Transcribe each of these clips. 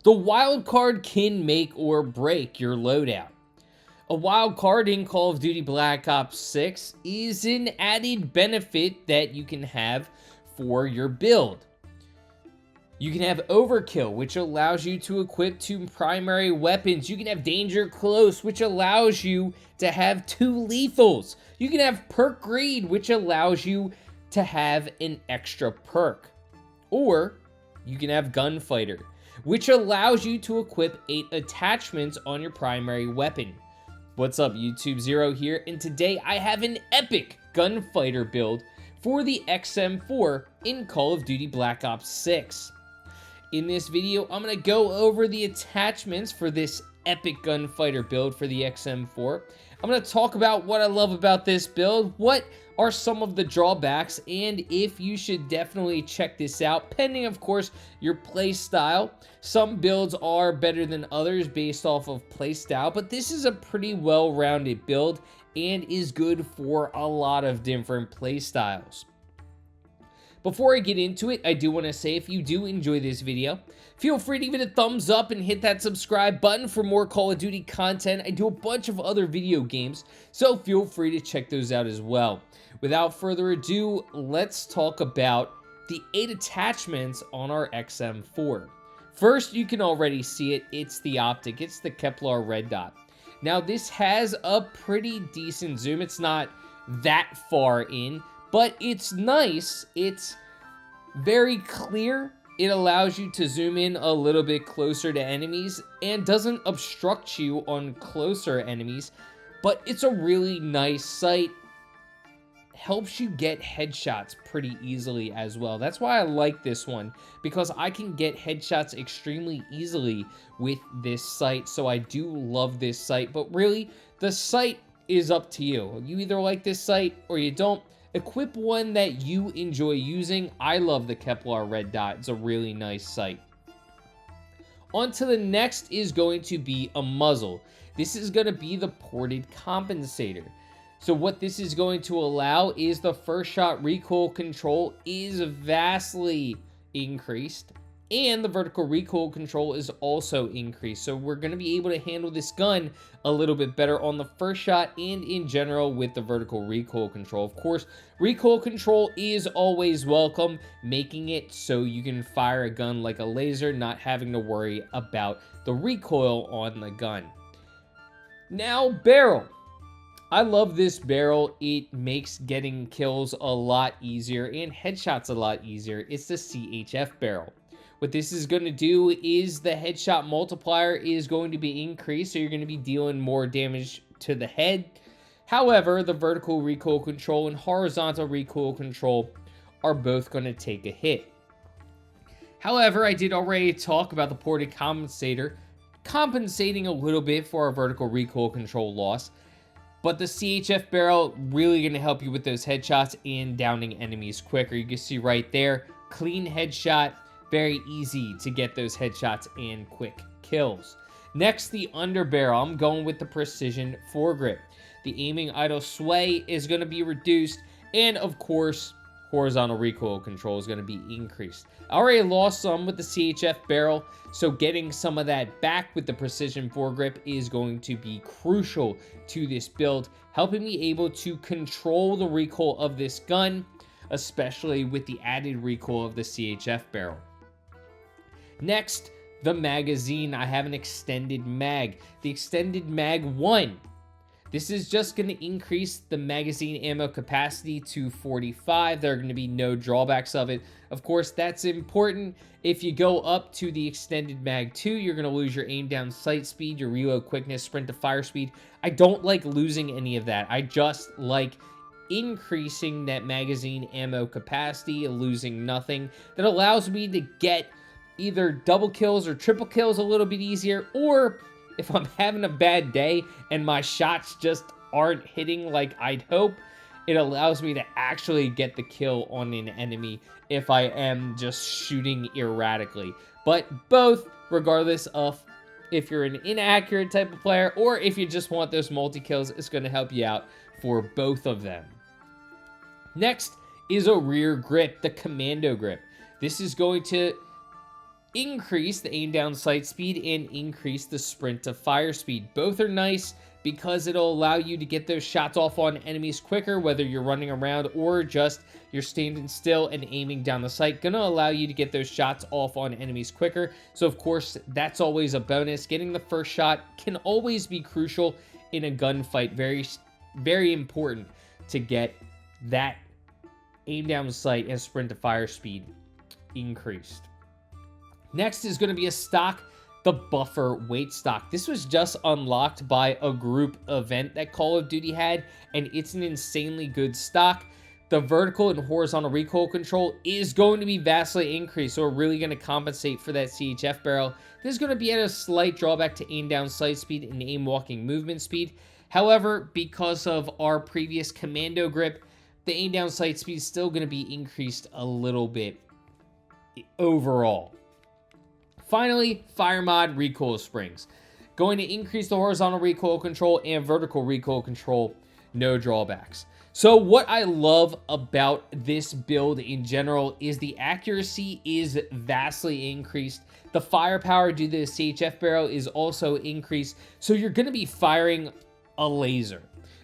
The wild card can make or break your loadout. A wild card in Call of Duty Black Ops 6 is an added benefit that you can have for your build. You can have Overkill, which allows you to equip 2 primary weapons. You can have Danger Close, which allows you to have 2 lethals. You can have Perk Greed, which allows you to have an extra perk. Or you can have Gunfighter, which allows you to equip 8 attachments on your primary weapon. What's up, YouTube Zero here, and today I have an EPIC Gunfighter build for the XM4 in Call of Duty Black Ops 6. In this video, I'm going to go over the attachments for this EPIC Gunfighter build for the XM4. I'm going to talk about what I love about this build, what are some of the drawbacks, and if you should definitely check this out, pending, of course, your play style. Some builds are better than others based off of play style, but this is a pretty well-rounded build and is good for a lot of different play styles. Before I get into it, I do want to say if you do enjoy this video, feel free to give it a thumbs up and hit that subscribe button for more Call of Duty content. I do a bunch of other video games, so feel free to check those out as well. Without further ado, let's talk about the 8 attachments on our XM4. First, you can already see it. It's the optic. It's the Kevlar red dot. Now, this has a pretty decent zoom. It's not that far in, but it's nice. It's very clear. It allows you to zoom in a little bit closer to enemies and doesn't obstruct you on closer enemies, but it's a really nice sight. Helps you get headshots pretty easily as well. That's why I like this one, because I can get headshots extremely easily with this sight, so I do love this sight. But really, the sight is up to you. You either like this sight or you don't. Equip one that you enjoy using. I love the Kevlar red dot. It's a really nice sight. On to the next is going to be a muzzle. This is going to be the ported compensator. So what this is going to allow is the first shot recoil control is vastly increased, and the vertical recoil control is also increased. So we're going to be able to handle this gun a little bit better on the first shot and in general with the vertical recoil control. Of course, recoil control is always welcome, making it so you can fire a gun like a laser, not having to worry about the recoil on the gun. Now, barrel. I love this barrel. It makes getting kills a lot easier and headshots a lot easier. It's the CHF barrel. What this is going to do is the headshot multiplier is going to be increased, so you're going to be dealing more damage to the head. However, the vertical recoil control and horizontal recoil control are both going to take a hit. However, I did already talk about the ported compensator compensating a little bit for our vertical recoil control loss. But the CHF barrel really going to help you with those headshots and downing enemies quicker. You can see right there, clean headshot, very easy to get those headshots and quick kills. Next, the underbarrel. I'm going with the precision foregrip. The aiming idle sway is going to be reduced, and of course, horizontal recoil control is going to be increased. I already lost some with the CHF barrel, so getting some of that back with the precision foregrip is going to be crucial to this build, helping me able to control the recoil of this gun, especially with the added recoil of the CHF barrel. Next, the magazine. I have an extended mag. The extended mag 1. This is just going to increase the magazine ammo capacity to 45. There are going to be no drawbacks of it. Of course, that's important. If you go up to the extended mag 2, you're going to lose your aim down sight speed, your reload quickness, sprint to fire speed. I don't like losing any of that. I just like increasing that magazine ammo capacity, losing nothing. That allows me to get either double kills or triple kills a little bit easier, or if I'm having a bad day and my shots just aren't hitting like I'd hope, it allows me to actually get the kill on an enemy if I am just shooting erratically. But both, regardless of if you're an inaccurate type of player or if you just want those multi-kills, it's going to help you out for both of them. Next is a rear grip, the commando grip. This is going to increase the aim down sight speed and increase the sprint to fire speed. Both are nice because it'll allow you to get those shots off on enemies quicker, whether you're running around or just you're standing still and aiming down the sight. Gonna allow you to get those shots off on enemies quicker. So of course, that's always a bonus. Getting the first shot can always be crucial in a gunfight. Very, very important to get that aim down sight and sprint to fire speed increased. Next is going to be a stock, the buffer weight stock. This was just unlocked by a group event that Call of Duty had, and it's an insanely good stock. The vertical and horizontal recoil control is going to be vastly increased, so we're really going to compensate for that CHF barrel. This is going to be at a slight drawback to aim down sight speed and aim walking movement speed. However, because of our previous commando grip, the aim down sight speed is still going to be increased a little bit overall. Finally, Fire Mod recoil springs. Going to increase the horizontal recoil control and vertical recoil control, no drawbacks. So what I love about this build in general is the accuracy is vastly increased. The firepower due to the CHF barrel is also increased. So you're going to be firing a laser.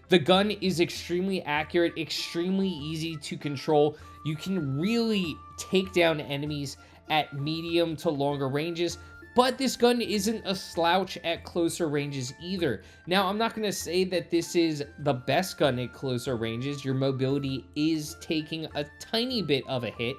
The gun is extremely accurate, extremely easy to control. You can really take down enemies at medium to longer ranges, but this gun isn't a slouch at closer ranges either. Now, I'm not going to say that this is the best gun at closer ranges. Your mobility is taking a tiny bit of a hit.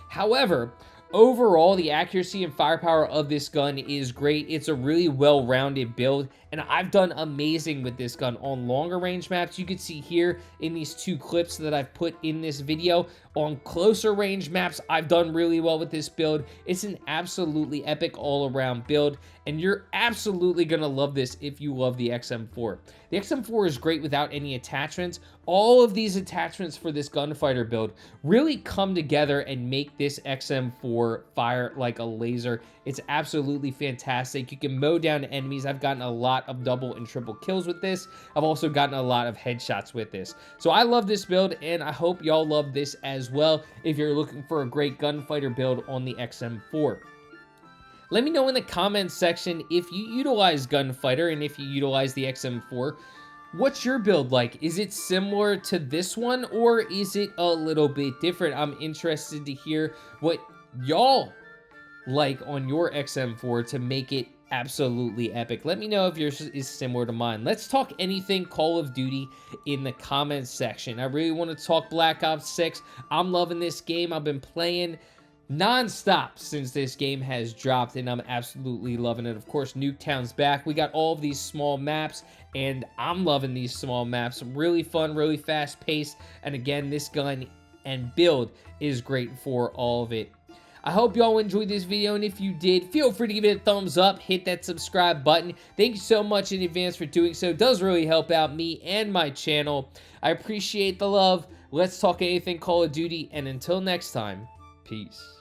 However, overall, the accuracy and firepower of this gun is great. It's a really well-rounded build, and I've done amazing with this gun on longer range maps. You can see here in these two clips that I've put in this video. On closer range maps, I've done really well with this build. It's an absolutely epic all-around build, and you're absolutely going to love this if you love the XM4. The XM4 is great without any attachments. All of these attachments for this gunfighter build really come together and make this XM4 fire like a laser. It's absolutely fantastic. You can mow down enemies. I've gotten a lot of double and triple kills with this. I've also gotten a lot of headshots with this. So I love this build, and I hope y'all love this as well if you're looking for a great gunfighter build on the XM4. Let me know in the comments section if you utilize Gunfighter and if you utilize the XM4. What's your build like? Is it similar to this one, or is it a little bit different? I'm interested to hear what y'all like on your XM4 to make it absolutely epic. Let me know if yours is similar to mine. Let's talk anything Call of Duty in the comments section. I really want to talk Black Ops 6. I'm loving this game. I've been playing non-stop since this game has dropped, and I'm absolutely loving it. Of course, Nuketown's back. We got all of these small maps, and I'm loving these small maps. Really fun, really fast-paced, and again, this gun and build is great for all of it. I hope y'all enjoyed this video, and if you did, feel free to give it a thumbs up, hit that subscribe button. Thank you so much in advance for doing so. It does really help out me and my channel. I appreciate the love. Let's talk anything Call of Duty, and until next time, peace.